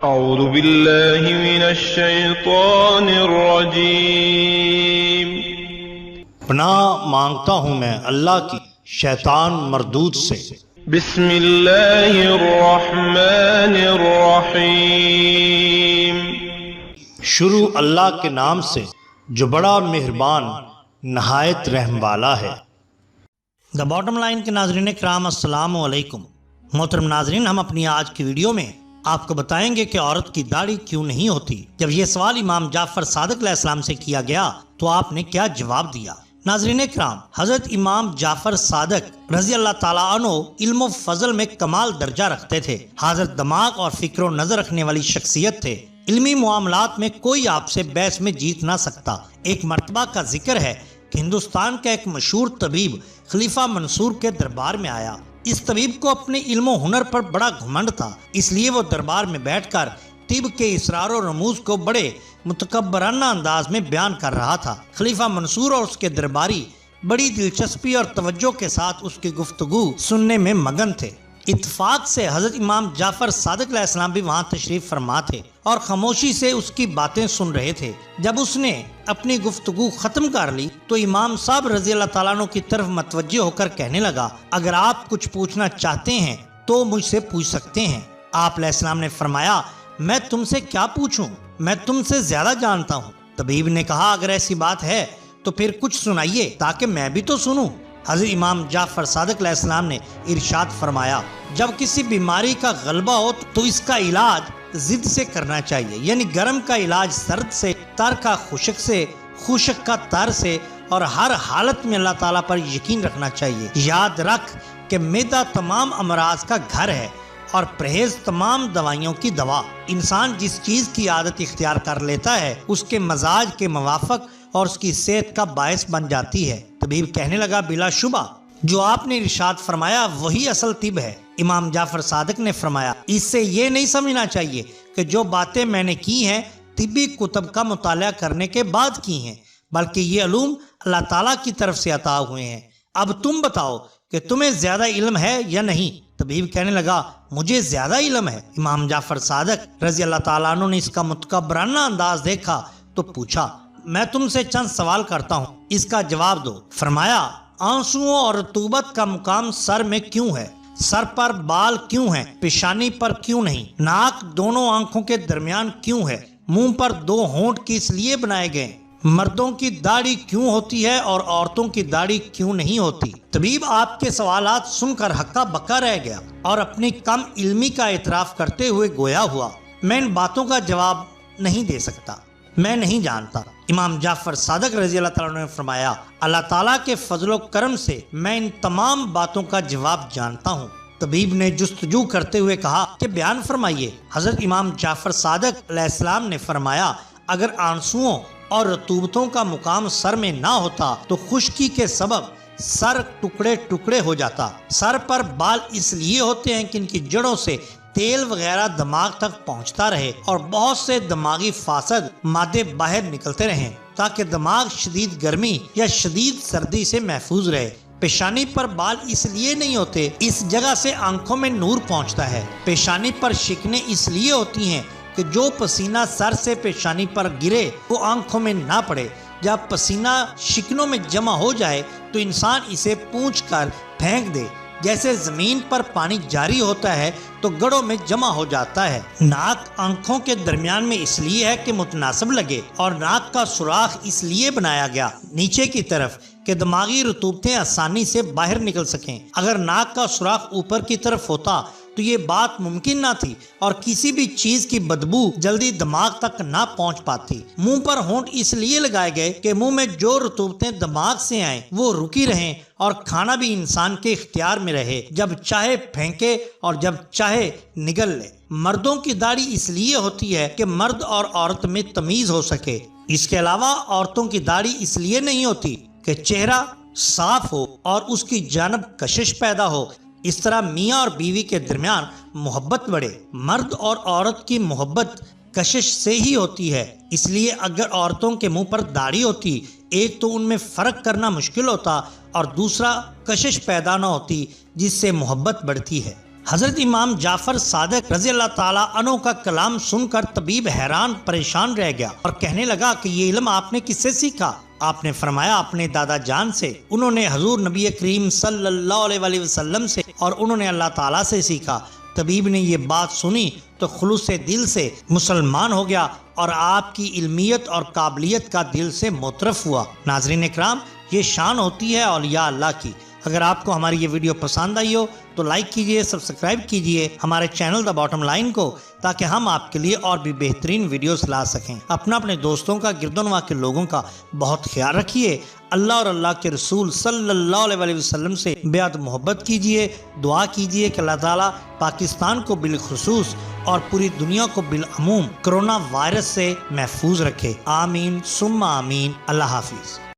اعوذ باللہ من الشیطان الرجیم۔ پناہ مانگتا ہوں میں اللہ کی شیطان مردود سے۔ بسم اللہ الرحمن الرحیم۔ شروع اللہ کے نام سے جو بڑا مہربان نہایت رحم والا ہے۔ دا باٹم لائن کے ناظرین کرام السلام علیکم۔ محترم ناظرین، ہم اپنی آج کی ویڈیو میں آپ کو بتائیں گے کہ عورت کی داڑھی کیوں نہیں ہوتی۔ جب یہ سوال امام جعفر صادق علیہ السلام سے کیا گیا تو آپ نے کیا جواب دیا؟ ناظرین کرام، حضرت امام جعفر صادق رضی اللہ تعالیٰ عنہ علم و فضل میں کمال درجہ رکھتے تھے۔ حاضر دماغ اور فکر و نظر رکھنے والی شخصیت تھے۔ علمی معاملات میں کوئی آپ سے بحث میں جیت نہ سکتا۔ ایک مرتبہ کا ذکر ہے کہ ہندوستان کا ایک مشہور طبیب خلیفہ منصور کے دربار میں آیا۔ اس طبیب کو اپنے علم و ہنر پر بڑا گھمنڈ تھا، اس لیے وہ دربار میں بیٹھ کر طب کے اسرار و رموز کو بڑے متکبرانہ انداز میں بیان کر رہا تھا۔ خلیفہ منصور اور اس کے درباری بڑی دلچسپی اور توجہ کے ساتھ اس کی گفتگو سننے میں مگن تھے۔ اتفاق سے حضرت امام جعفر صادق علیہ السلام بھی وہاں تشریف فرما تھے اور خاموشی سے اس کی باتیں سن رہے تھے۔ جب اس نے اپنی گفتگو ختم کر لی تو امام صاحب رضی اللہ تعالیٰ عنہ کی طرف متوجہ ہو کر کہنے لگا، اگر آپ کچھ پوچھنا چاہتے ہیں تو مجھ سے پوچھ سکتے ہیں۔ آپ علیہ السلام نے فرمایا، میں تم سے کیا پوچھوں، میں تم سے زیادہ جانتا ہوں۔ طبیب نے کہا، اگر ایسی بات ہے تو پھر کچھ سنائیے تاکہ میں بھی تو سنوں۔ حضرت امام جعفر صادق علیہ السلام نے ارشاد فرمایا، جب کسی بیماری کا غلبہ ہو تو اس کا علاج ضد سے کرنا چاہیے، یعنی گرم کا علاج سرد سے، تر کا خشک سے، خشک کا تر سے، اور ہر حالت میں اللہ تعالیٰ پر یقین رکھنا چاہیے۔ یاد رکھ کہ معدہ تمام امراض کا گھر ہے اور پرہیز تمام دوائیوں کی دوا۔ انسان جس چیز کی عادت اختیار کر لیتا ہے اس کے مزاج کے موافق اور اس کی صحت کا باعث بن جاتی ہے۔ طبیب کہنے لگا، بلا شبہ جو آپ نے ارشاد فرمایا وہی اصل طب ہے۔ امام جعفر صادق نے فرمایا، اس سے یہ نہیں سمجھنا چاہیے کہ جو باتیں میں نے کی ہیں طبی کتب کا مطالعہ کرنے کے بعد کی ہیں، بلکہ یہ علوم اللہ تعالیٰ کی طرف سے عطا ہوئے ہیں۔ اب تم بتاؤ کہ تمہیں زیادہ علم ہے یا نہیں؟ طبیب کہنے لگا، مجھے زیادہ علم ہے۔ امام جعفر صادق رضی اللہ تعالیٰ عنہ نے اس کا متکبرانہ انداز دیکھا تو پوچھا، میں تم سے چند سوال کرتا ہوں، اس کا جواب دو۔ فرمایا، آنسوؤں اور رطوبت کا مقام سر میں کیوں ہے؟ سر پر بال کیوں ہیں؟ پیشانی پر کیوں نہیں؟ ناک دونوں آنکھوں کے درمیان کیوں ہے؟ منہ پر دو ہونٹ کس لیے بنائے گئے؟ مردوں کی داڑھی کیوں ہوتی ہے اور عورتوں کی داڑھی کیوں نہیں ہوتی؟ طبیب آپ کے سوالات سن کر ہکا بکا رہ گیا اور اپنی کم علمی کا اعتراف کرتے ہوئے گویا ہوا، میں ان باتوں کا جواب نہیں دے سکتا، میں نہیں جانتا۔ امام جعفر صادق رضی اللہ تعالیٰ عنہ نے فرمایا، اللہ تعالیٰ کے فضل و کرم سے میں ان تمام باتوں کا جواب جانتا ہوں۔ طبیب نے جستجو کرتے ہوئے کہا کہ بیان فرمائیے۔ حضرت امام جعفر صادق علیہ السلام نے فرمایا، اگر آنسوؤں اور رطوبتوں کا مقام سر میں نہ ہوتا تو خشکی کے سبب سر ٹکڑے ٹکڑے ہو جاتا۔ سر پر بال اس لیے ہوتے ہیں کہ ان کی جڑوں سے تیل وغیرہ دماغ تک پہنچتا رہے اور بہت سے دماغی فاسد مادے باہر نکلتے رہیں تاکہ دماغ شدید گرمی یا شدید سردی سے محفوظ رہے۔ پیشانی پر بال اس لیے نہیں ہوتے، اس جگہ سے آنکھوں میں نور پہنچتا ہے۔ پیشانی پر شکنیں اس لیے ہوتی ہیں کہ جو پسینہ سر سے پیشانی پر گرے وہ آنکھوں میں نہ پڑے۔ جب پسینہ شکنوں میں جمع ہو جائے تو انسان اسے پونچھ کر پھینک دے، جیسے زمین پر پانی جاری ہوتا ہے تو گڑوں میں جمع ہو جاتا ہے۔ ناک آنکھوں کے درمیان میں اس لیے ہے کہ متناسب لگے، اور ناک کا سوراخ اس لیے بنایا گیا نیچے کی طرف کہ دماغی رطوبتیں آسانی سے باہر نکل سکیں۔ اگر ناک کا سوراخ اوپر کی طرف ہوتا تو یہ بات ممکن نہ تھی اور کسی بھی چیز کی بدبو جلدی دماغ تک نہ پہنچ پاتی۔ منہ پر ہونٹ اس لیے لگائے گئے کہ منہ میں جو رطوبتیں دماغ سے آئیں وہ رکی رہیں اور کھانا بھی انسان کے اختیار میں رہے، جب چاہے پھینکے اور جب چاہے نگل لے۔ مردوں کی داڑھی اس لیے ہوتی ہے کہ مرد اور عورت میں تمیز ہو سکے۔ اس کے علاوہ عورتوں کی داڑھی اس لیے نہیں ہوتی کہ چہرہ صاف ہو اور اس کی جانب کشش پیدا ہو۔ اس طرح میاں اور بیوی کے درمیان محبت بڑھے۔ مرد اور عورت کی محبت کشش سے ہی ہوتی ہے، اس لیے اگر عورتوں کے منہ پر داڑھی ہوتی، ایک تو ان میں فرق کرنا مشکل ہوتا اور دوسرا کشش پیدا نہ ہوتی جس سے محبت بڑھتی ہے۔ حضرت امام جعفر صادق رضی اللہ تعالیٰ عنہ کا کلام سن کر طبیب حیران پریشان رہ گیا اور کہنے لگا کہ یہ علم آپ نے کس سے سیکھا؟ آپ نے فرمایا اپنے دادا جان سے، انہوں نے حضور نبی کریم صلی اللہ علیہ وسلم سے، اور انہوں نے اللہ تعالیٰ سے سیکھا۔ طبیب نے یہ بات سنی تو خلوص دل سے مسلمان ہو گیا اور آپ کی علمیت اور قابلیت کا دل سے معترف ہوا۔ ناظرین اکرام، یہ شان ہوتی ہے اولیاء اللہ کی۔ اگر آپ کو ہماری یہ ویڈیو پسند آئی ہو تو لائک کیجئے، سبسکرائب کیجئے ہمارے چینل دا باٹم لائن کو، تاکہ ہم آپ کے لیے اور بھی بہترین ویڈیوز لا سکیں۔ اپنے دوستوں کا، گرد و نواح کے لوگوں کا بہت خیال رکھیے۔ اللہ اور اللہ کے رسول صلی اللہ علیہ وسلم سے بیعت محبت کیجئے، دعا کیجئے کہ اللہ تعالیٰ پاکستان کو بالخصوص اور پوری دنیا کو بالعموم کرونا وائرس سے محفوظ رکھے۔ آمین ثم آمین۔ اللہ حافظ۔